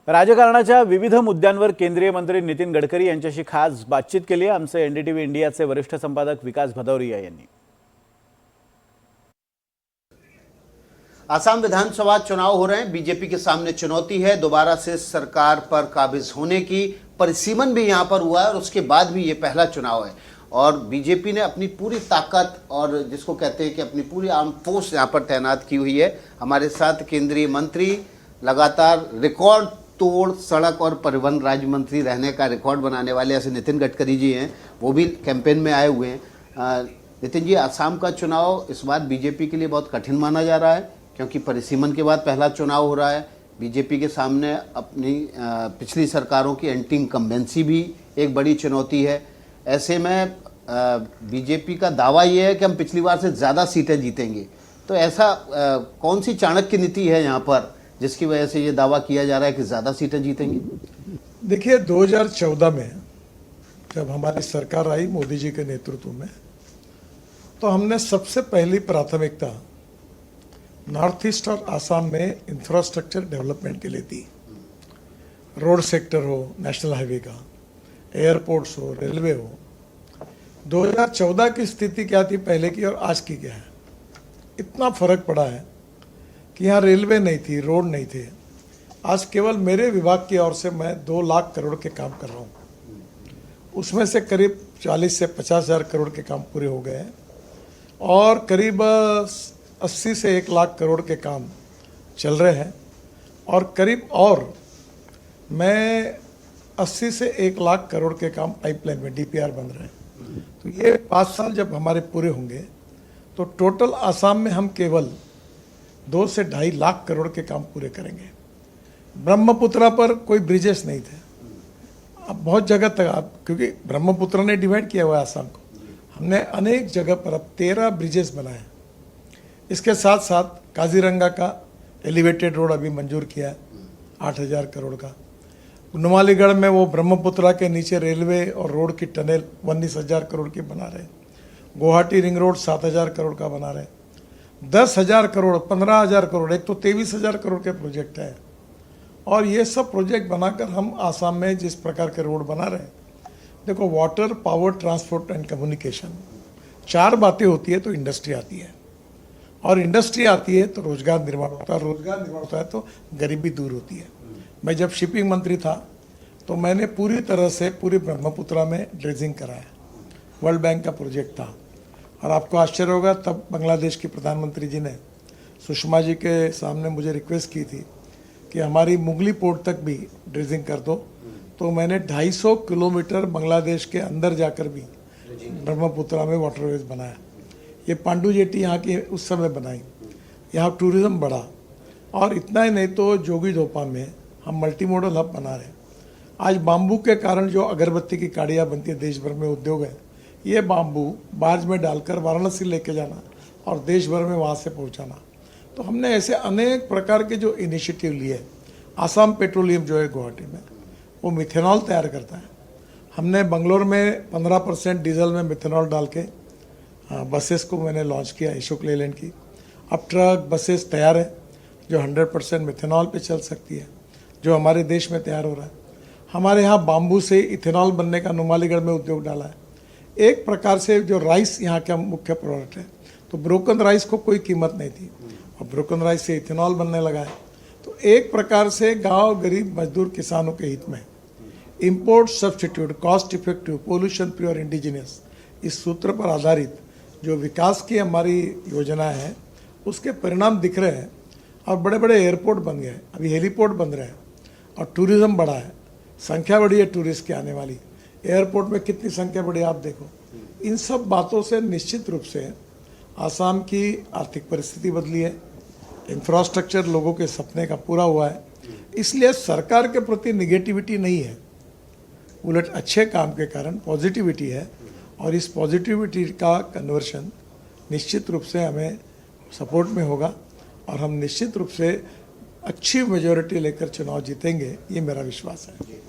राजकारणाच्या विविध मुद्द्यांवर केंद्रीय मंत्री नितीन गडकरी यांच्याशी खास बातचीत केली आहे आमचे एनडीटीव्ही इंडियाचे वरिष्ठ संपादक विकास भदौरिया यांनी। आसाम विधानसभा चुनाव हो रहे हैं। बीजेपी के सामने चुनौती है दोबारा से सरकार पर काबिज होने की। परिसीमन भी यहां पर हुआ है और उसके बाद भी ये पहला चुनाव है और बीजेपी ने अपनी पूरी ताकत और जिसको कहते हैं कि अपनी पूरी आर्म फोर्स यहां पर तैनात की हुई है। हमारे साथ केंद्रीय मंत्री, लगातार रिकॉर्ड तोड़ सड़क और परिवहन राज्य मंत्री रहने का रिकॉर्ड बनाने वाले ऐसे नितिन गडकरी जी हैं, वो भी कैंपेन में आए हुए हैं। नितिन जी, आसाम का चुनाव इस बार बीजेपी के लिए बहुत कठिन माना जा रहा है क्योंकि परिसीमन के बाद पहला चुनाव हो रहा है। बीजेपी के सामने अपनी पिछली सरकारों की एंटी इनकम्बेंसी भी एक बड़ी चुनौती है। ऐसे में बीजेपी का दावा ये है कि हम पिछली बार से ज़्यादा सीटें जीतेंगे। तो ऐसा कौन सी चाणक्य नीति है यहाँ पर जिसकी वजह से ये दावा किया जा रहा है कि ज़्यादा सीटें जीतेंगे? देखिए, 2014 में जब हमारी सरकार आई मोदी जी के नेतृत्व में, तो हमने सबसे पहली प्राथमिकता नॉर्थ ईस्ट और आसाम में इंफ्रास्ट्रक्चर डेवलपमेंट के लिए दी। रोड सेक्टर हो, नेशनल हाईवे का, एयरपोर्ट्स हो, रेलवे हो। 2014 की स्थिति क्या थी पहले की और आज की क्या है? इतना फर्क पड़ा है कि यहाँ रेलवे नहीं थी, रोड नहीं थे। आज केवल मेरे विभाग की ओर से मैं 2 लाख करोड़ के काम कर रहा हूँ। उसमें से करीब 40 से 50 हज़ार करोड़ के काम पूरे हो गए हैं और करीब 80 से 1 लाख करोड़ के काम चल रहे हैं और करीब और मैं 80 से 1 लाख करोड़ के काम पाइपलाइन में डीपीआर बन रहे हैं। तो ये 5 साल जब हमारे पूरे होंगे तो टोटल आसाम में हम केवल 2 से 2.5 लाख करोड़ के काम पूरे करेंगे। ब्रह्मपुत्रा पर कोई ब्रिजेस नहीं थे। अब बहुत जगह तक आप, क्योंकि ब्रह्मपुत्रा ने डिवाइड किया हुआ है आसाम को, हमने अनेक जगह पर अब 13 ब्रिजेस बनाए। इसके साथ साथ काजीरंगा का एलिवेटेड रोड अभी मंजूर किया है 8,000 करोड़ का। नुमालीगढ़ में वो ब्रह्मपुत्रा के नीचे रेलवे और रोड की टनल 19,000 करोड़ की बना रहे। गुवाहाटी रिंग रोड 7,000 करोड़ का बना रहे। 10,000 करोड़, 15,000 करोड़, एक तो 23,000 करोड़ के प्रोजेक्ट है। और ये सब प्रोजेक्ट बनाकर हम आसाम में जिस प्रकार के रोड बना रहे हैं, देखो, water, power, transport and communication, 4 बातें होती है तो इंडस्ट्री आती है और इंडस्ट्री आती है तो रोजगार निर्माण होता है, रोजगार निर्माण होता है तो गरीबी दूर होती है। मैं जब शिपिंग मंत्री था तो मैंने पूरी तरह से पूरी ब्रह्मपुत्रा में ड्रेजिंग कराया। वर्ल्ड बैंक का प्रोजेक्ट था और आपको आश्चर्य होगा, तब बांग्लादेश की प्रधानमंत्री जी ने सुषमा जी के सामने मुझे रिक्वेस्ट की थी कि हमारी मुगली पोर्ट तक भी ड्रेजिंग कर दो। तो मैंने 250 किलोमीटर बांग्लादेश के अंदर जाकर भी ब्रह्मपुत्रा में वाटरवेज बनाया। ये पांडू जेटी यहाँ की उस समय बनाई। यहाँ टूरिज़्म बढ़ा और इतना ही नहीं तो जोगीघोपा में हम मल्टी मॉडल हब बना रहे हैं। आज बाम्बू के कारण जो अगरबत्ती की काड़ियाँ बनती है, देश भर में उद्योग है, ये बाम्बू बार्ज में डालकर वाराणसी लेके जाना और देश भर में वहाँ से पहुँचाना। तो हमने ऐसे अनेक प्रकार के जो इनिशिएटिव लिए। आसाम पेट्रोलियम जो है गुवाहाटी में, वो मिथेनॉल तैयार करता है। हमने बंगलोर में 15% डीजल में मिथेनॉल डाल के बसेस को मैंने लॉन्च किया, अशोक लेलैंड की। अब ट्रक, बसेस तैयार है जो 100% मिथेनॉल पे चल सकती है, जो हमारे देश में तैयार हो रहा है। हमारे यहाँ बाम्बू से इथेनॉल बनने का नुमालीगढ़ में उद्योग डाला है। एक प्रकार से जो राइस यहाँ का मुख्य प्रोडक्ट है, तो ब्रोकन राइस को कोई कीमत नहीं थी और ब्रोकन राइस से इथेनॉल बनने लगा है। तो एक प्रकार से गांव, गरीब, मजदूर, किसानों के हित में import substitute, cost effective, pollution free और इंडिजिनियस, इस सूत्र पर आधारित जो विकास की हमारी योजना है, उसके परिणाम दिख रहे हैं। और बड़े बड़े एयरपोर्ट बन गए, अभी हेलीपोर्ट बन रहे हैं और टूरिज़्म बढ़ा है, संख्या बढ़ी है टूरिस्ट की आने वाली। एयरपोर्ट में कितनी संख्या बढ़ी आप देखो। इन सब बातों से निश्चित रूप से आसाम की आर्थिक परिस्थिति बदली है, इंफ्रास्ट्रक्चर लोगों के सपने का पूरा हुआ है। इसलिए सरकार के प्रति निगेटिविटी नहीं है, उलट अच्छे काम के कारण पॉजिटिविटी है और इस पॉजिटिविटी का कन्वर्शन निश्चित रूप से हमें सपोर्ट में होगा और हम निश्चित रूप से अच्छी मेजॉरिटी लेकर चुनाव जीतेंगे, ये मेरा विश्वास है।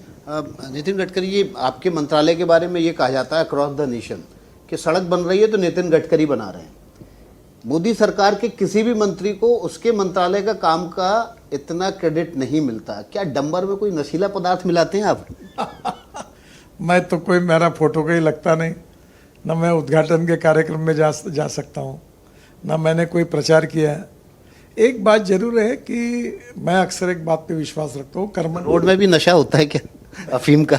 नितिन गडकरी जी, आपके मंत्रालय के बारे में ये कहा जाता है अक्रॉस द नेशन कि सड़क बन रही है तो नितिन गडकरी बना रहे हैं। मोदी सरकार के किसी भी मंत्री को उसके मंत्रालय का काम का इतना क्रेडिट नहीं मिलता। क्या डंबर में कोई नशीला पदार्थ मिलाते हैं आप? मैं तो कोई मेरा फोटो का ही लगता नहीं, न मैं उद्घाटन के कार्यक्रम में जा सकता हूँ, न मैंने कोई प्रचार किया है। एक बात जरूर है कि मैं अक्सर एक बात पे विश्वास रखता हूँ, कर्मण्य रोड में भी नशा होता है क्या अफीम का?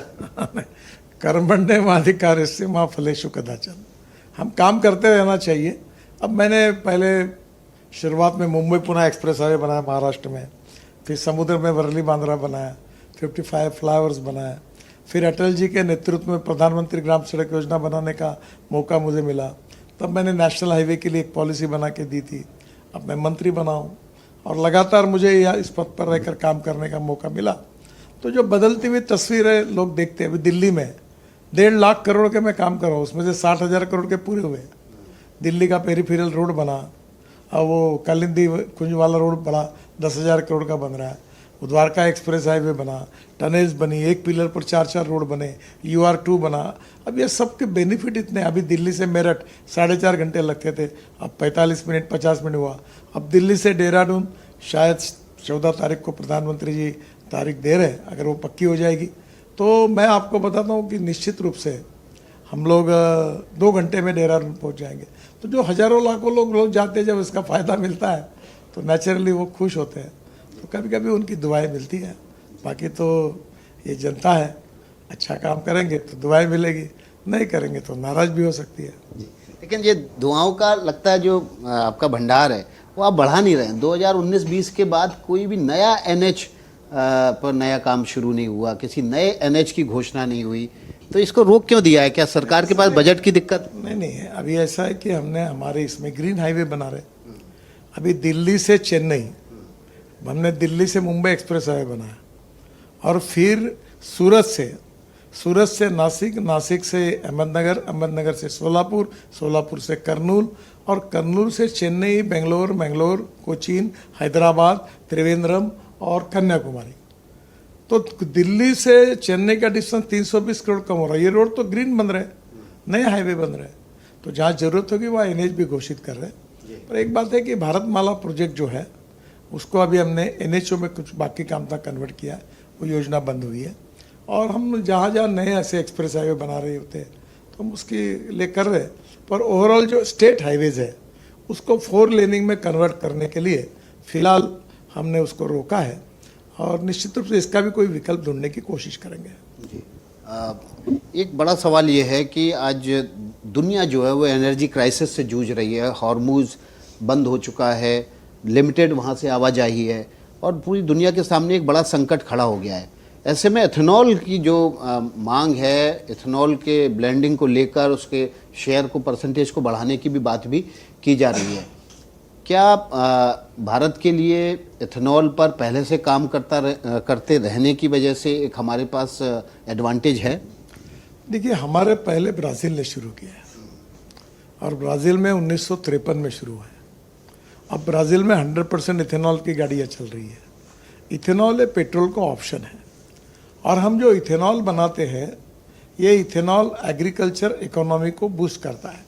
कर्मण्येवाधिकारस्य मा फलेषु कदाचन। हम काम करते रहना चाहिए। अब मैंने पहले शुरुआत में मुंबई पुणे एक्सप्रेस हाईवे बनाया महाराष्ट्र में, फिर समुद्र में वर्ली बांद्रा बनाया, 55 फ्लाईओवर्स बनाया, फिर अटल जी के नेतृत्व में प्रधानमंत्री ग्राम सड़क योजना बनाने का मौका मुझे मिला। तब मैंने नेशनल हाईवे के लिए एक पॉलिसी बना के दी थी। अब मैं मंत्री बना हूँ और लगातार मुझे यह इस पद पर रहकर काम करने का मौका मिला। तो जो बदलती हुई तस्वीरें लोग देखते हैं, अभी दिल्ली में 1.5 लाख करोड़ के मैं काम कर रहा हूँ, उसमें से 60,000 करोड़ के पूरे हुए। दिल्ली का पेरीफेरल रोड बना, अब वो कालिंदी कुंज वाला रोड बना 10,000 करोड़ का बन रहा है। द्वारका एक्सप्रेस हाईवे बना, टनेल्स बनी, एक पिलर पर 4-4 रोड बने, UR2 बना। अब ये सब के बेनिफिट इतने, अभी दिल्ली से मेरठ 4.5 घंटे लगते थे, अब 45 मिनट 50 मिनट हुआ। अब दिल्ली से देहरादून शायद 14 तारीख को प्रधानमंत्री जी तारीख दे रहे हैं, अगर वो पक्की हो जाएगी तो मैं आपको बताता हूँ कि निश्चित रूप से हम लोग 2 घंटे में देहरादून पहुँच जाएंगे। तो जो हजारों लाखों लोग जाते हैं, जब इसका फ़ायदा मिलता है तो नेचुरली वो खुश होते हैं। तो कभी कभी उनकी दुआएं मिलती हैं। बाकी तो ये जनता है, अच्छा काम करेंगे तो दुआएं मिलेगी, नहीं करेंगे तो नाराज भी हो सकती है। लेकिन ये दुआओं का लगता है जो आपका भंडार है वो आप बढ़ा नहीं रहे हैं। 2019-20 के बाद कोई भी नया NH पर नया काम शुरू नहीं हुआ, किसी नए NH की घोषणा नहीं हुई, तो इसको रोक क्यों दिया है? क्या सरकार के पास बजट की दिक्कत? नहीं, अभी ऐसा है कि हमने हमारे इसमें ग्रीन हाईवे बना रहे। अभी दिल्ली से चेन्नई, हमने दिल्ली से मुंबई एक्सप्रेस हाईवे बनाया, और फिर सूरत से नासिक, नासिक से अहमदनगर, अहमदनगर से सोलापुर, सोलापुर से कर्नूल, और कर्नूल से चेन्नई, बेंगलोर, कोचीन, हैदराबाद, त्रिवेंद्रम और कन्याकुमारी। तो दिल्ली से चेन्नई का डिस्टेंस 320 करोड़ कम हो रहा है। ये रोड तो ग्रीन बन रहे हैं, नए हाईवे बन रहे हैं। तो जहाँ जरूरत होगी वहाँ NH भी घोषित कर रहे हैं। पर एक बात है कि भारतमाला प्रोजेक्ट जो है उसको अभी हमने NHO में कुछ बाकी काम था कन्वर्ट किया, वो योजना बंद हुई है। और हम जहाँ जहाँ नए ऐसे एक्सप्रेस हाईवे बना रहे होते हैं तो हम उसके लिए कर रहे हैं। पर ओवरऑल जो स्टेट हाईवेज है उसको 4 लेनिंग में कन्वर्ट करने के लिए फिलहाल हमने उसको रोका है, और निश्चित रूप से इसका भी कोई विकल्प ढूंढने की कोशिश करेंगे। एक बड़ा सवाल ये है कि आज दुनिया जो है वो एनर्जी क्राइसिस से जूझ रही है। हॉर्मुज बंद हो चुका है, लिमिटेड वहाँ से आवाजाही है, और पूरी दुनिया के सामने एक बड़ा संकट खड़ा हो गया है। ऐसे में एथेनॉल की जो मांग है, एथेनॉल के ब्लेंडिंग को लेकर उसके शेयर को, परसेंटेज को बढ़ाने की भी बात भी की जा रही है। क्या भारत के लिए एथेनॉल पर पहले से काम करते रहने की वजह से एक हमारे पास एडवांटेज है? देखिए, हमारे पहले ब्राज़ील ने शुरू किया है, और ब्राज़ील में 1953 में शुरू है। अब ब्राज़ील में 100% इथेनॉल की गाड़ियाँ चल रही है। इथेनॉल है पेट्रोल का ऑप्शन है, और हम जो इथेनॉल बनाते हैं ये इथेनॉल एग्रीकल्चर इकोनॉमी को बूस्ट करता है।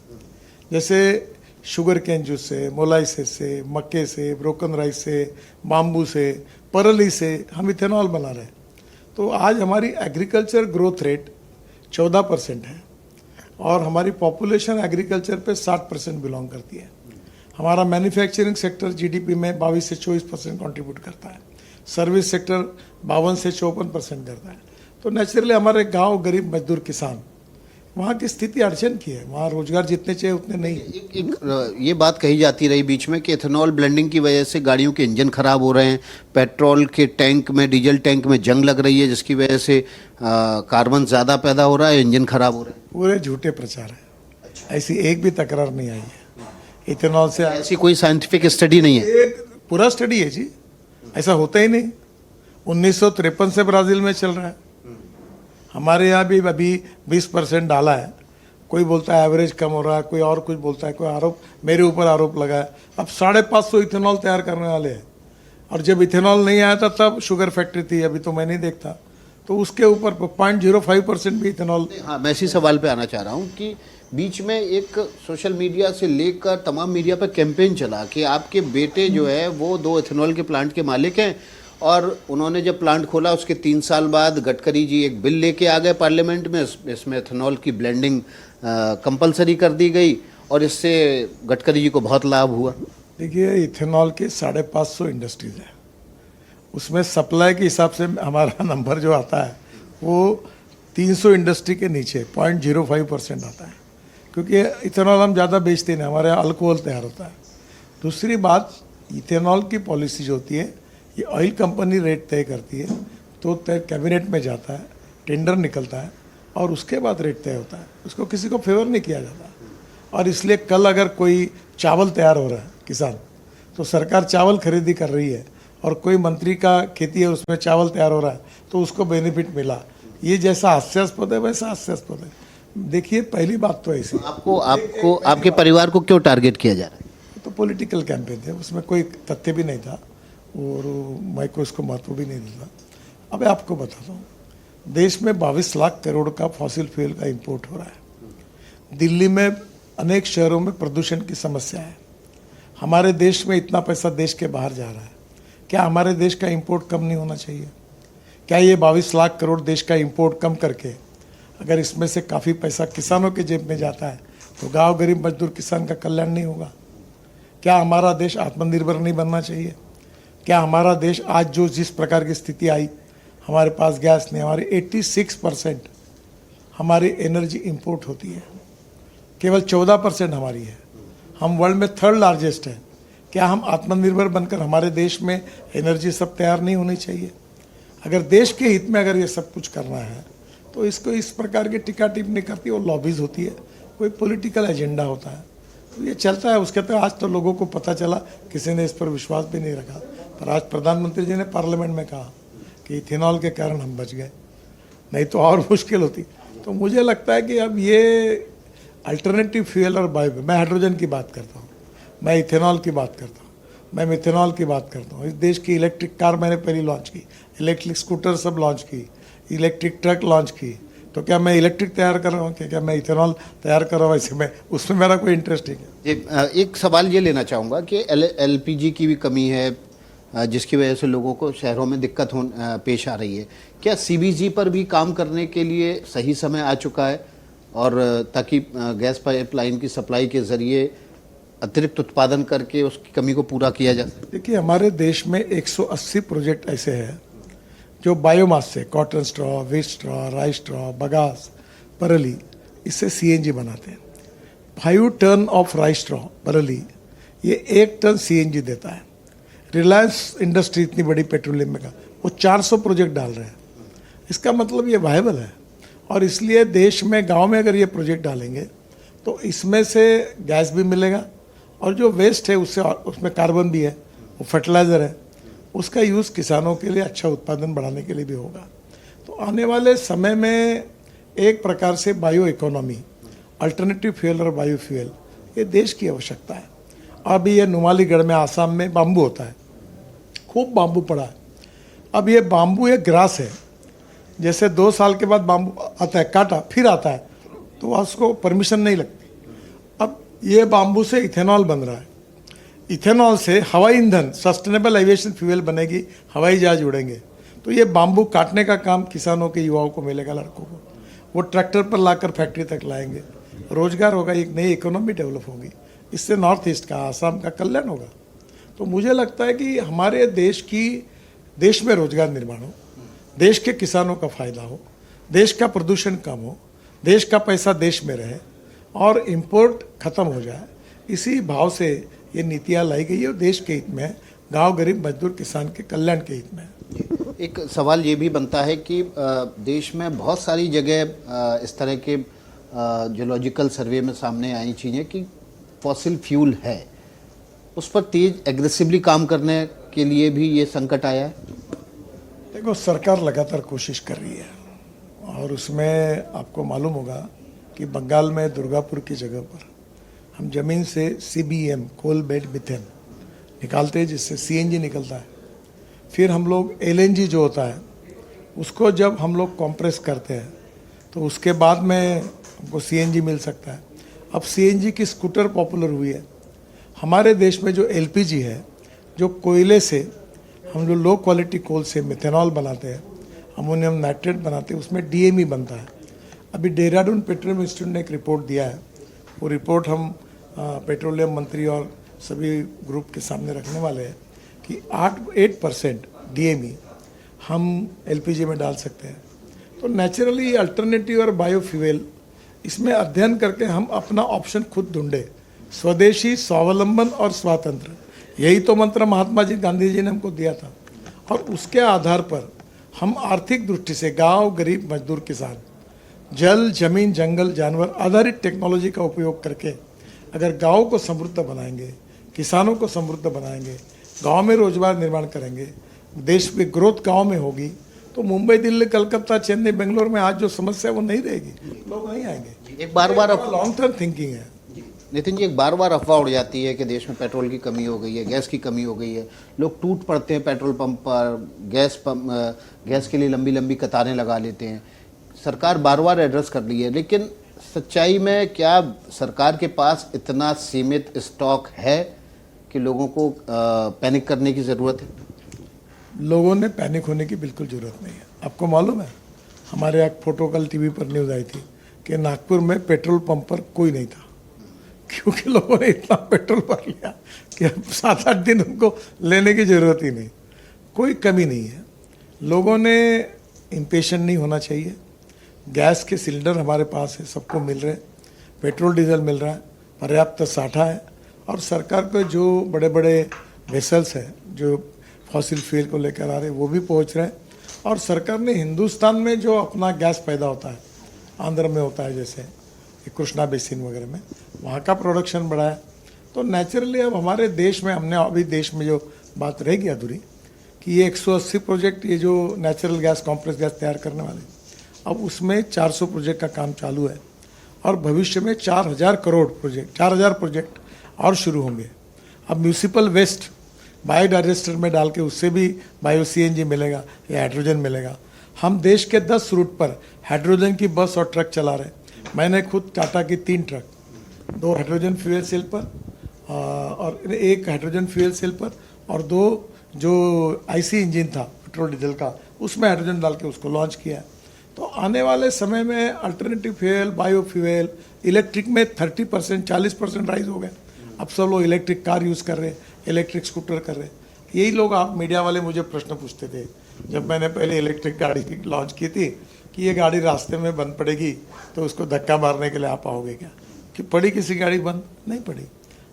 जैसे शुगर कैन जूस से, मोलाइसिस से, मक्के से, ब्रोकन राइस से, बाम्बू से, परली से हम इथेनॉल बना रहे हैं। तो आज हमारी एग्रीकल्चर ग्रोथ रेट 14% है, और हमारी पॉपुलेशन एग्रीकल्चर पे 60% बिलोंग करती है। हमारा मैन्युफैक्चरिंग सेक्टर GDP में 22 से 24% कंट्रीब्यूट करता है। सर्विस सेक्टर 52 से 54% करता है। तो नेचुरली हमारे गांव, गरीब मजदूर किसान, वहाँ की स्थिति अड़चन की है, वहाँ रोजगार जितने चाहिए उतने नहीं है। ये बात कही जाती रही बीच में कि एथेनॉल ब्लेंडिंग की वजह से गाड़ियों के इंजन खराब हो रहे हैं, पेट्रोल के टैंक में, डीजल टैंक में जंग लग रही है, जिसकी वजह से कार्बन ज़्यादा पैदा हो रहा है, इंजन खराब हो रहे हैं। पूरे झूठे प्रचार है। ऐसी एक भी तकरार नहीं आई है इथेनॉल से। ऐसी कोई साइंटिफिक स्टडी नहीं है? एक पूरा स्टडी है जी, ऐसा होता ही नहीं। 1953 से ब्राज़ील में चल रहा है। हमारे यहाँ भी अभी 20% डाला है। कोई बोलता है एवरेज कम हो रहा है, कोई और कुछ बोलता है, कोई आरोप, मेरे ऊपर आरोप लगा है। अब 550 इथेनॉल तैयार करने वाले हैं, और जब इथेनॉल नहीं आया था तब शुगर फैक्ट्री थी, अभी तो मैं नहीं देखता। तो उसके ऊपर 0.05% भी इथेनॉल। हाँ, मैं इसी सवाल पे आना चाह रहा हूँ कि बीच में एक सोशल मीडिया से लेकर तमाम मीडिया पर कैंपेन चला कि आपके बेटे जो है वो 2 इथेनॉल के प्लांट के मालिक हैं, और उन्होंने जब प्लांट खोला उसके 3 साल बाद गडकरी जी एक बिल लेके आ गए पार्लियामेंट में, इसमें इथेनॉल की ब्लेंडिंग कंपलसरी कर दी गई और इससे गडकरी जी को बहुत लाभ हुआ। देखिए, इथेनॉल के 550 इंडस्ट्रीज है, उसमें सप्लाई के हिसाब से हमारा नंबर जो आता है वो 300 इंडस्ट्री के नीचे 0.05% आता है, क्योंकि इथेनॉल हम ज़्यादा बेचते नहीं, हमारे यहाँ अल्कोहल तैयार होता है। दूसरी बात, इथेनॉल की पॉलिसी जो होती है ये ऑयल कंपनी रेट तय करती है, तो तय कैबिनेट में जाता है, टेंडर निकलता है और उसके बाद रेट तय होता है, उसको किसी को फेवर नहीं किया जाता। और इसलिए कल अगर कोई चावल तैयार हो रहा है किसान, तो सरकार चावल खरीदी कर रही है और कोई मंत्री का खेती है उसमें चावल तैयार हो रहा है तो उसको बेनिफिट मिला, ये जैसा हास्यास्पद है वैसा हास्यास्पद है। देखिए, पहली बात तो ऐसी, आपको आपके परिवार को क्यों टारगेट किया जा रहा है? तो पॉलिटिकल कैंपेन थे, उसमें कोई तथ्य भी नहीं था और मैं को उसको महत्व भी नहीं देता। अब मैं आपको बताता हूँ, देश में 22 लाख करोड़ का फॉसिल फ्यूल का इंपोर्ट हो रहा है। दिल्ली में अनेक शहरों में प्रदूषण की समस्या है। हमारे देश में इतना पैसा देश के बाहर जा रहा है, क्या हमारे देश का इंपोर्ट कम नहीं होना चाहिए? क्या ये 22 लाख करोड़ देश का इंपोर्ट कम करके अगर इसमें से काफ़ी पैसा किसानों के जेब में जाता है तो गांव गरीब मजदूर किसान का कल्याण नहीं होगा? क्या हमारा देश आत्मनिर्भर नहीं बनना चाहिए? क्या हमारा देश आज जो जिस प्रकार की स्थिति आई, हमारे पास गैस नहीं, हमारी 86% हमारी एनर्जी इंपोर्ट होती है, केवल 14% हमारी है, हम वर्ल्ड में 3rd लार्जेस्ट है। क्या हम आत्मनिर्भर बनकर हमारे देश में एनर्जी सब तैयार नहीं होनी चाहिए? अगर देश के हित में अगर ये सब कुछ करना है तो इसको इस प्रकार की टिक्का टिप्पणी करती है, वो लॉबीज होती है, कोई पॉलिटिकल एजेंडा होता है, तो ये चलता है। उसके तो आज तो लोगों को पता चला, किसी ने इस पर विश्वास भी नहीं रखा, पर आज प्रधानमंत्री जी ने पार्लियामेंट में कहा कि इथेनॉल के कारण हम बच गए, नहीं तो और मुश्किल होती। तो मुझे लगता है कि अब ये अल्टरनेटिव फ्यूल और बायो, मैं हाइड्रोजन की बात करता हूँ, मैं इथेनॉल की बात करता हूँ, मैं मिथेनॉल की बात करता हूँ। इस देश की इलेक्ट्रिक कार मैंने पहली लॉन्च की, इलेक्ट्रिक स्कूटर सब लॉन्च की, इलेक्ट्रिक ट्रक लॉन्च की। तो क्या मैं इलेक्ट्रिक तैयार कर रहा हूँ? क्या मैं इथेनॉल तैयार कर रहा हूँ? ऐसे में उसमें मेरा कोई इंटरेस्ट नहीं है। एक सवाल ये लेना चाहूँगा कि एलपीजी की भी कमी है, जिसकी वजह से लोगों को शहरों में दिक्कत पेश आ रही है। क्या सीबीजी पर भी काम करने के लिए सही समय आ चुका है, और ताकि गैस पाइपलाइन की सप्लाई के ज़रिए अतिरिक्त उत्पादन करके उसकी कमी को पूरा किया जा सके? देखिए, हमारे देश में 180 प्रोजेक्ट ऐसे हैं जो बायोमास से, cotton straw, waste straw, rice straw, bagasse, परली, इससे सीएनजी बनाते हैं। 5 टन ऑफ राइस स्ट्रॉ परली ये 1 टन सीएनजी देता है। रिलायंस इंडस्ट्री इतनी बड़ी पेट्रोलियम में का, वो 400 प्रोजेक्ट डाल रहे हैं। इसका मतलब ये वायबल है, और इसलिए देश में गांव में अगर ये प्रोजेक्ट डालेंगे तो इसमें से गैस भी मिलेगा, और जो वेस्ट है उससे उसमें कार्बन भी है, वो फर्टिलाइज़र है, उसका यूज़ किसानों के लिए अच्छा उत्पादन बढ़ाने के लिए भी होगा। तो आने वाले समय में एक प्रकार से बायो इकोनॉमी, अल्टरनेटिव फ्यूल और बायो फ्यूल, ये देश की आवश्यकता है। अभी ये नुमालीगढ़ में, आसाम में बाम्बू होता है, खूब बाम्बू पड़ा है। अब ये बाम्बू एक ग्रास है, जैसे 2 साल के बाद बाम्बू आता है, काटा फिर आता है, तो उसको परमिशन नहीं लगती। अब ये बाम्बू से इथेनॉल बन रहा है, इथेनॉल से हवाई ईंधन, सस्टेनेबल एविएशन फ्यूल बनेगी, हवाई जहाज उड़ेंगे। तो ये बाम्बू काटने का काम किसानों के युवाओं को मिलेगा, लड़कों को, वो ट्रैक्टर पर लाकर फैक्ट्री तक लाएंगे, रोजगार होगा, एक नई इकोनॉमी डेवलप होगी, इससे नॉर्थ ईस्ट का, आसाम का कल्याण होगा। तो मुझे लगता है कि हमारे देश में रोजगार निर्माण हो, देश के किसानों का फायदा हो, देश का प्रदूषण कम हो, देश का पैसा देश में रहे और इंपोर्ट खत्म हो जाए, इसी भाव से ये नीतियाँ लाई गई है, और देश के हित में, गांव गरीब मजदूर किसान के कल्याण के हित में। एक सवाल ये भी बनता है कि देश में बहुत सारी जगह इस तरह के जियोलॉजिकल सर्वे में सामने आई चीज़ें कि फॉसिल फ्यूल है, उस पर तेज एग्रेसिवली काम करने के लिए भी ये संकट आया है। देखो, सरकार लगातार कोशिश कर रही है, और उसमें आपको मालूम होगा कि बंगाल में दुर्गापुर की जगह पर हम ज़मीन से CBM, कोल बेड मिथेन निकालते हैं, जिससे CNG निकलता है। फिर हम लोग LNG जो होता है उसको जब हम लोग कॉम्प्रेस करते हैं तो उसके बाद में हमको सीएनजी मिल सकता है। अब सीएनजी की स्कूटर पॉपुलर हुई है। हमारे देश में जो एलपीजी है, जो कोयले से हम जो लो क्वालिटी कोल से मिथेनॉल बनाते हैं, अमोनियम नाइट्रेट बनाते हैं, उसमें डीएमई बनता है। अभी देहरादून पेट्रोलियम इंस्टीट्यूट ने एक रिपोर्ट दिया है, वो रिपोर्ट हम पेट्रोलियम मंत्री और सभी ग्रुप के सामने रखने वाले हैं कि 8% डीएमई हम एलपीजी में डाल सकते हैं। तो नेचुरली अल्टरनेटिव और बायोफ्यूल इसमें अध्ययन करके हम अपना ऑप्शन खुद ढूंढे। स्वदेशी, स्वावलंबन और स्वातंत्र, यही तो मंत्र महात्मा जी गांधी जी ने हमको दिया था। और उसके आधार पर हम आर्थिक दृष्टि से गांव, गरीब, मजदूर, किसान, जल, जमीन, जंगल, जानवर आधारित टेक्नोलॉजी का उपयोग करके अगर गांव को समृद्ध बनाएंगे, किसानों को समृद्ध बनाएंगे, गांव में रोजगार निर्माण करेंगे, देश में ग्रोथ गांव में होगी, तो मुंबई, दिल्ली, कलकत्ता, चेन्नई, बेंगलोर में आज जो समस्या है वो नहीं रहेगी, लोग वहीं आएंगे। एक बार लॉन्ग टर्म थिंकिंग है। नितिन जी, एक बार अफवाह उड़ जाती है कि देश में पेट्रोल की कमी हो गई है, गैस की कमी हो गई है, लोग टूट पड़ते हैं पेट्रोल पंप पर, गैस के लिए लंबी लंबी कतारें लगा लेते हैं। सरकार बार एड्रेस कर रही है, लेकिन सच्चाई में क्या सरकार के पास इतना सीमित स्टॉक है कि लोगों को पैनिक करने की ज़रूरत है? लोगों ने पैनिक होने की बिल्कुल जरूरत नहीं है। आपको मालूम है, हमारे यहाँ फोटो कल टीवी पर न्यूज़ आई थी कि नागपुर में पेट्रोल पंप पर कोई नहीं था, क्योंकि लोगों ने इतना पेट्रोल भर लिया कि अब 7-8 दिन उनको लेने की ज़रूरत ही नहीं। कोई कमी नहीं है। लोगों ने इम्पेशेंट नहीं होना चाहिए। गैस के सिलेंडर हमारे पास है, सबको मिल रहे हैं, पेट्रोल डीजल मिल रहा है, पर्याप्त साठा है। और सरकार को जो बड़े बड़े वेसल्स हैं जो फॉसिल फ्यूल को लेकर आ रहे हैं वो भी पहुंच रहे हैं। और सरकार ने हिंदुस्तान में जो अपना गैस पैदा होता है, आंध्र में होता है, जैसे कृष्णा बेसिन वगैरह में, वहाँ का प्रोडक्शन बढ़ा है। तो नेचुरली अब हमारे देश में, हमने अभी देश में जो बात रह गई अधूरी कि ये 180 प्रोजेक्ट, ये जो नेचुरल गैस, कॉम्प्रेस गैस तैयार करने वाले, अब उसमें 400 प्रोजेक्ट का काम चालू है। और भविष्य में 4000 करोड़ प्रोजेक्ट, 4000 प्रोजेक्ट और शुरू होंगे। अब म्यूनिसिपल वेस्ट बायोडाइजेस्टर में डाल के उससे भी बायो सीएनजी मिलेगा या हाइड्रोजन मिलेगा। हम देश के 10 रूट पर हाइड्रोजन की बस और ट्रक चला रहे हैं। मैंने खुद टाटा की 3 ट्रक, 2 हाइड्रोजन फ्यूल सेल पर और 1 हाइड्रोजन फ्यूल सेल पर और 2 जो आईसी इंजन था पेट्रोल डीजल का, उसमें हाइड्रोजन डाल के उसको लॉन्च किया है। तो आने वाले समय में अल्टरनेटिव फ्यूल, बायोफ्यूल, इलेक्ट्रिक में 30%, 40% राइज हो गए। अब सब लोग इलेक्ट्रिक कार यूज़ कर रहे हैं, इलेक्ट्रिक स्कूटर कर रहे हैं। यही लोग, आप मीडिया वाले मुझे प्रश्न पूछते थे जब मैंने पहले इलेक्ट्रिक गाड़ी लॉन्च की थी कि ये गाड़ी रास्ते में बंद पड़ेगी तो उसको धक्का मारने के लिए आप आओगे क्या? कि पड़ी किसी गाड़ी बंद? नहीं पड़ी।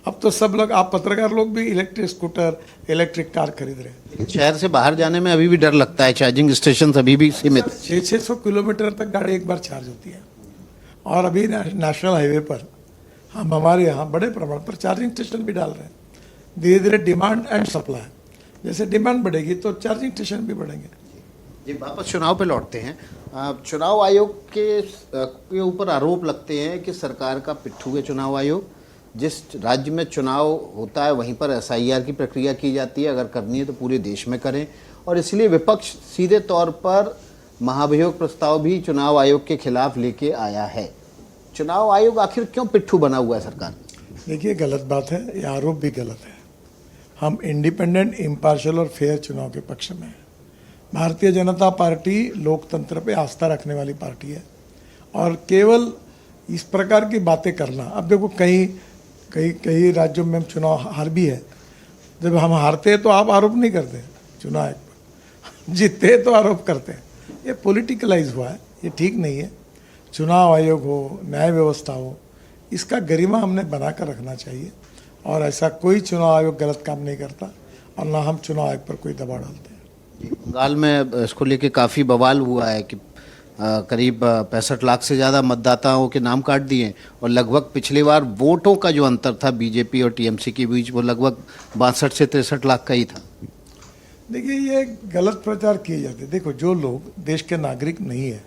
अब तो सब लोग, आप पत्रकार लोग भी इलेक्ट्रिक स्कूटर, इलेक्ट्रिक कार खरीद रहे हैं। शहर से बाहर जाने में अभी भी डर लगता है, चार्जिंग स्टेशन अभी भी सीमित। 600 किलोमीटर तक गाड़ी एक बार चार्ज होती है। और अभी नेशनल हाईवे पर हम हमारे यहाँ बड़े प्रमाण पर चार्जिंग स्टेशन भी डाल रहे हैं। धीरे धीरे डिमांड एंड सप्लाई, जैसे डिमांड बढ़ेगी तो चार्जिंग स्टेशन भी बढ़ेंगे। जी, वापस चुनाव पे लौटते हैं। चुनाव आयोग के ऊपर आरोप लगते हैं कि सरकार का पिट्ठू है चुनाव आयोग। जिस राज्य में चुनाव होता है वहीं पर एसआईआर की प्रक्रिया की जाती है, अगर करनी है तो पूरे देश में करें। और इसलिए विपक्ष सीधे तौर पर महाभियोग प्रस्ताव भी चुनाव आयोग के खिलाफ लेके आया है। चुनाव आयोग आखिर क्यों पिट्ठू बना हुआ है सरकार? देखिए, गलत बात है, ये आरोप भी गलत है। हम इंडिपेंडेंट, इम्पार्शियल और फेयर चुनाव के पक्ष में हैं। भारतीय जनता पार्टी लोकतंत्र पे आस्था रखने वाली पार्टी है। और केवल इस प्रकार की बातें करना, अब देखो कई राज्यों में हम चुनाव हार भी है। जब हम हारते हैं तो आप आरोप नहीं करते चुनाव आयोग पर, जीतते हैं तो आरोप करते हैं। ये पॉलिटिकलाइज हुआ है, ये ठीक नहीं है। चुनाव आयोग हो, न्याय व्यवस्था हो, इसका गरिमा हमने बनाकर रखना चाहिए। और ऐसा कोई चुनाव आयोग गलत काम नहीं करता और ना हम चुनाव आयोग पर कोई दबाव डालते हैं। बंगाल में इसको लेके काफ़ी बवाल हुआ है कि करीब 65 लाख से ज़्यादा मतदाताओं के नाम काट दिए और लगभग पिछली बार वोटों का जो अंतर था बीजेपी और टीएमसी के बीच वो लगभग 62 से 63 लाख का ही था। देखिए, ये गलत प्रचार किए जाते। देखो, जो लोग देश के नागरिक नहीं है,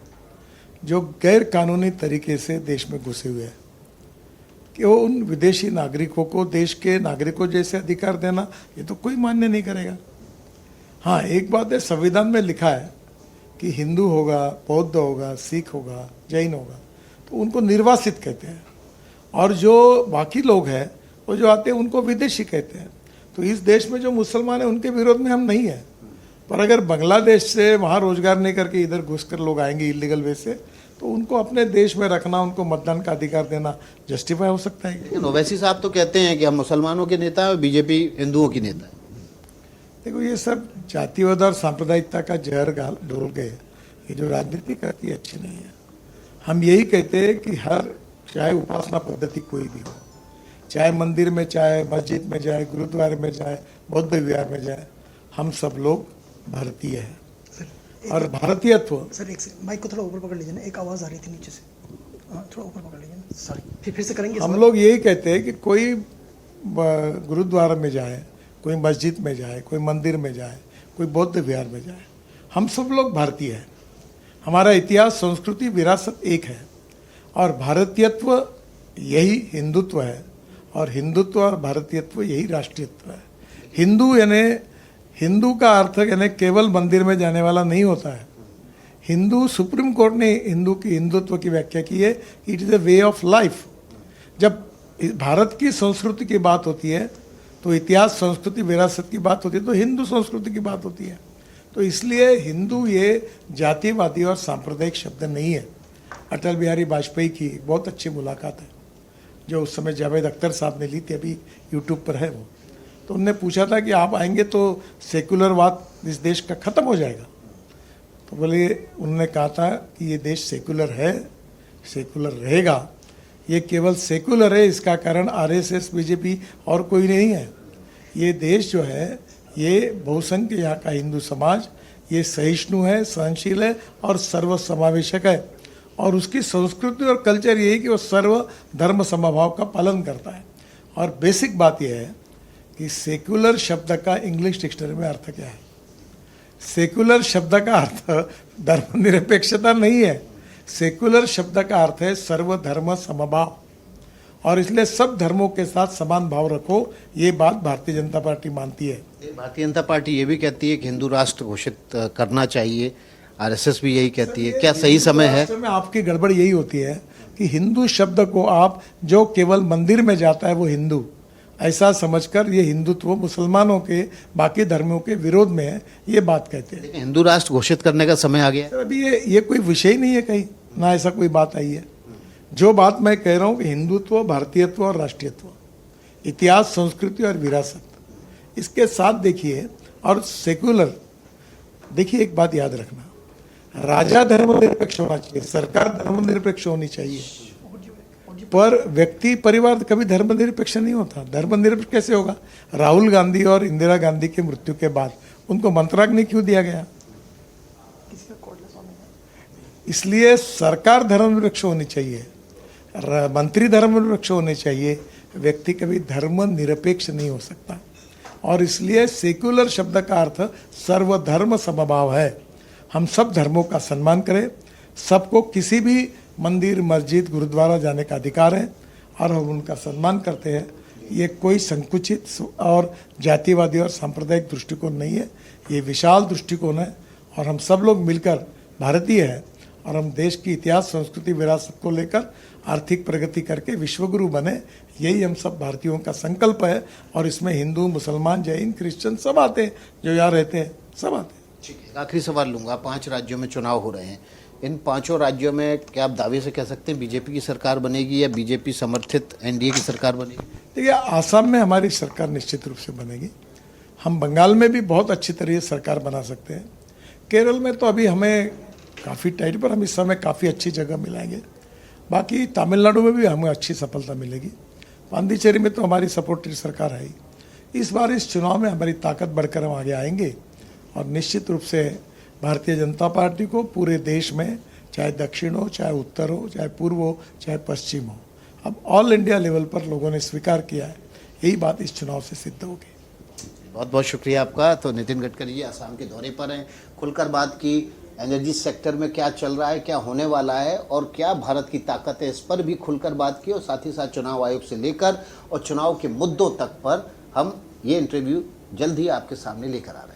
जो गैर कानूनी तरीके से देश में घुसे हुए हैं, कि वो उन विदेशी नागरिकों को देश के नागरिकों जैसे अधिकार देना, ये तो कोई मान्य नहीं करेगा। हाँ, एक बात है, संविधान में लिखा है कि हिंदू होगा, बौद्ध होगा, सिख होगा, जैन होगा, तो उनको निर्वासित कहते हैं, और जो बाकी लोग हैं वो जो आते हैं उनको विदेशी कहते हैं। तो इस देश में जो मुसलमान हैं उनके विरोध में हम नहीं हैं, पर अगर बांग्लादेश से वहाँ रोजगार नहीं करके इधर घुसकर लोग आएंगे इलीगल वे से, तो उनको अपने देश में रखना, उनको मतदान का अधिकार देना जस्टिफाई हो सकता है। लेकिन ओवैसी साहब तो कहते हैं कि हम मुसलमानों के नेता हैं और बीजेपी हिंदुओं की नेता है। देखो, ये सब जातिवाद और सांप्रदायिकता का जहर डोल गए, ये जो राजनीति करती है अच्छी नहीं है। हम यही कहते हैं कि हर, चाहे उपासना पद्धति कोई भी हो, चाहे मंदिर में, चाहे मस्जिद में जाए, गुरुद्वारे में जाए, बौद्ध विहार में जाए, हम सब लोग भारतीय हैं। और भारतीयत्व, सर एक सेकंड, माइक को थोड़ा ऊपर पकड़ लीजिए ना, एक आवाज़ आ रही थी नीचे से। हाँ, थोड़ा ऊपर पकड़ लीजिए ना, सॉरी। फिर से करेंगे। हम लोग यही कहते हैं कि कोई गुरुद्वारा में जाए, कोई मस्जिद में जाए, कोई मंदिर में जाए, कोई बौद्ध विहार में जाए, हम सब लोग भारतीय हैं। हमारा इतिहास, संस्कृति, विरासत एक है, और भारतीयत्व यही हिंदुत्व है, और हिंदुत्व और भारतीयत्व यही राष्ट्रीयत्व है। हिंदू यानी, हिंदू का अर्थ यानी केवल मंदिर में जाने वाला नहीं होता है। हिंदू, सुप्रीम कोर्ट ने हिंदू की, हिंदुत्व की व्याख्या की है, it is a way of life. जब भारत की संस्कृति की बात होती है तो इतिहास, संस्कृति, विरासत की बात होती है, तो हिंदू संस्कृति की बात होती है। तो इसलिए हिंदू ये जातिवादी और सांप्रदायिक शब्द नहीं है। अटल बिहारी वाजपेयी की बहुत अच्छी मुलाकात है जो उस समय जावेद अख्तर साहब ने ली थी, अभी यूट्यूब पर है वो। तो उनने पूछा था कि आप आएंगे तो सेकुलरवाद इस देश का ख़त्म हो जाएगा। तो बोले, उन्होंने कहा था कि ये देश सेकुलर है, सेकुलर रहेगा। ये केवल सेकुलर है, इसका कारण आरएसएस, बीजेपी और कोई नहीं है। ये देश जो है, ये बहुसंख्य यहाँ का हिंदू समाज, ये सहिष्णु है, सहनशील है और सर्वसमावेशक है। और उसकी संस्कृति और कल्चर यही कि वो सर्व धर्म समभाव का पालन करता है। और बेसिक बात यह है कि सेकुलर शब्द का इंग्लिश डिक्शनरी में अर्थ क्या है? सेकुलर शब्द का अर्थ धर्मनिरपेक्षता नहीं है। सेकुलर शब्द का अर्थ है सर्वधर्म समभाव, और इसलिए सब धर्मों के साथ समान भाव रखो, ये बात भारतीय जनता पार्टी मानती है। भारतीय जनता पार्टी ये भी कहती है कि हिंदू राष्ट्र घोषित करना चाहिए, आरएसएस भी यही कहती है। क्या सही समय है? में आपकी गड़बड़ यही होती है कि हिंदू शब्द को आप, जो केवल मंदिर में जाता है वो हिंदू, ऐसा समझकर ये हिंदुत्व मुसलमानों के, बाकी धर्मों के विरोध में है, ये बात कहते हैं। लेकिन हिंदू राष्ट्र घोषित करने का समय आ गया है। सर, अभी ये कोई विषय ही नहीं है, कहीं ना ऐसा कोई बात आई है। जो बात मैं कह रहा हूँ कि हिंदुत्व, भारतीयत्व और राष्ट्रीयत्व, इतिहास, संस्कृति और विरासत, इसके साथ देखिए, और सेकुलर देखिए, एक बात याद रखना, राजा धर्मनिरपेक्ष होना चाहिए, सरकार धर्मनिरपेक्ष होनी चाहिए, पर व्यक्ति, परिवार कभी धर्मनिरपेक्ष नहीं होता। धर्मनिरपेक्ष कैसे होगा? राहुल गांधी और इंदिरा गांधी की मृत्यु के बाद उनको मंत्राग्नि क्यों दिया गया? इसलिए सरकार धर्मनिरपेक्ष होनी चाहिए, मंत्री धर्मनिरपेक्ष होने चाहिए, व्यक्ति कभी धर्मनिरपेक्ष नहीं हो सकता। और इसलिए सेक्युलर शब्द का अर्थ सर्वधर्म समभाव है। हम सब धर्मों का सम्मान करें, सबको किसी भी मंदिर, मस्जिद, गुरुद्वारा जाने का अधिकार है, और हम उनका सम्मान करते हैं। ये कोई संकुचित और जातिवादी और सांप्रदायिक दृष्टिकोण नहीं है, ये विशाल दृष्टिकोण है, और हम सब लोग मिलकर भारतीय हैं, और हम देश की इतिहास, संस्कृति, विरासत को लेकर आर्थिक प्रगति करके विश्वगुरु बने, यही हम सब भारतीयों का संकल्प है। और इसमें हिंदू, मुसलमान, जैन, क्रिश्चियन सब आते हैं, जो यहाँ रहते हैं सब आते हैं। ठीक है, आखिरी सवाल लूँगा। 5 राज्यों में चुनाव हो रहे हैं, इन 5 राज्यों में क्या आप दावे से कह सकते हैं बीजेपी की सरकार बनेगी या बीजेपी समर्थित एनडीए की सरकार बनेगी? देखिए, आसाम में हमारी सरकार निश्चित रूप से बनेगी। हम बंगाल में भी बहुत अच्छी तरह से सरकार बना सकते हैं। केरल में तो अभी हमें काफ़ी टाइट, पर हम इस समय काफ़ी अच्छी जगह मिलाएंगे। बाकी तमिलनाडु में भी हमें अच्छी सफलता मिलेगी। पांडिचेरी में तो हमारी सपोर्टिव सरकार है ही। इस बार इस चुनाव में हमारी ताकत बढ़कर हम आगे आएंगे, और निश्चित रूप से भारतीय जनता पार्टी को पूरे देश में, चाहे दक्षिण हो, चाहे उत्तर हो, चाहे पूर्व हो, चाहे पश्चिम हो, अब ऑल इंडिया लेवल पर लोगों ने स्वीकार किया है। यही बात इस चुनाव से सिद्ध होगी। बहुत बहुत शुक्रिया आपका। तो नितिन गडकरी जी असम के दौरे पर हैं, खुलकर बात की एनर्जी सेक्टर में क्या चल रहा है, क्या होने वाला है और क्या भारत की ताकत है, इस पर भी खुलकर बात की, और साथ ही साथ चुनाव आयोग से लेकर और चुनाव के मुद्दों तक पर हम ये इंटरव्यू जल्द ही आपके सामने लेकर आ रहे हैं।